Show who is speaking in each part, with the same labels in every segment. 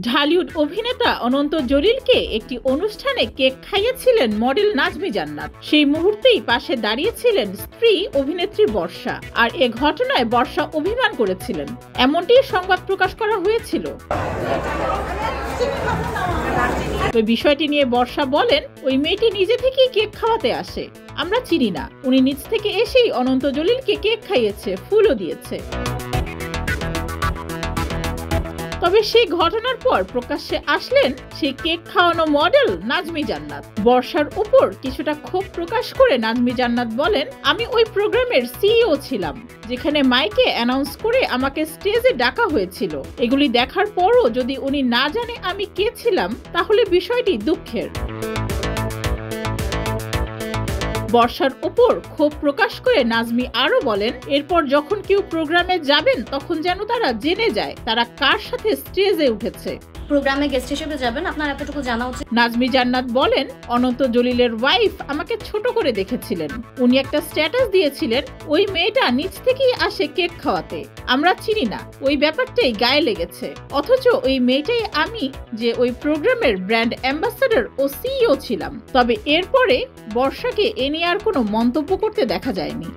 Speaker 1: ঢালিউড অভিনেতা অনন্ত জলিলকে একটি অনুষ্ঠানে কেক খাইয়েছিলেন মডেল নাজমি জান্নাত। সেই মুহূর্তেই পাশে দাঁড়িয়েছিলেন স্ত্রী অভিনেত্রী বর্ষা। আর এ ঘটনায় বর্ষা অভিমান করেছিলেন, এমনটি সংবাদ প্রকাশ করা হয়েছিল। ওই বিষয়টি নিয়ে বর্ষা বলেন, ওই মেয়েটি নিজে থেকেই কেক খাওয়াতে আসে, আমরা চিনি না। উনি নিজ থেকে এসেই অনন্ত জলিলকে কেক খাইয়েছে, ফুলও দিয়েছে। তবে সেই ঘটনার পর প্রকাশ্যে আসলেন সেই কেক খাওয়ানো মডেল নাজমি জান্নাত। বর্ষার উপর কিছুটা ক্ষোভ প্রকাশ করে নাজমি জান্নাত বলেন, আমি ওই প্রোগ্রামের সিইও ছিলাম, যেখানে মাইকে অ্যানাউন্স করে আমাকে স্টেজে ডাকা হয়েছিল। এগুলি দেখার পরও যদি উনি না জানে আমি কে ছিলাম, তাহলে বিষয়টি দুঃখের। বর্ষার উপর ক্ষোভ প্রকাশ করে নাজমি আরো বলেন, এরপর যখন কেউ প্রোগ্রামে যাবেন তখন যেন তারা জেনে যায় তারা কার সাথে স্টেজে উঠেছে।
Speaker 2: প্রোগ্রামে গেস্ট হিসেবে যাবেন, আপনার এতটুকু জানা উচিত।
Speaker 1: নাজমি জান্নাত বলেন, অনন্ত জলিলের ওয়াইফ আমাকে ছোট করে দেখেছিলেন। উনি একটা স্ট্যাটাস দিয়েছিলেন, ওই মেয়েটা নিজ থেকেই আসে কেক খাওয়াতে, আমরা চিনি না। ওই ব্যাপারটাই গায়ে লেগেছে। অথচ ওই মেয়েটাই আমি, যে ওই প্রোগ্রামের ব্র্যান্ড অ্যাম্বাসাডর ও সিইও ছিলাম। তবে এরপরে বর্ষাকে এ নিয়ে আর কোনো মন্তব্য করতে দেখা যায়নি।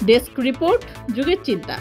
Speaker 1: ডেস্ক রিপোর্ট, যুগের চিন্তা।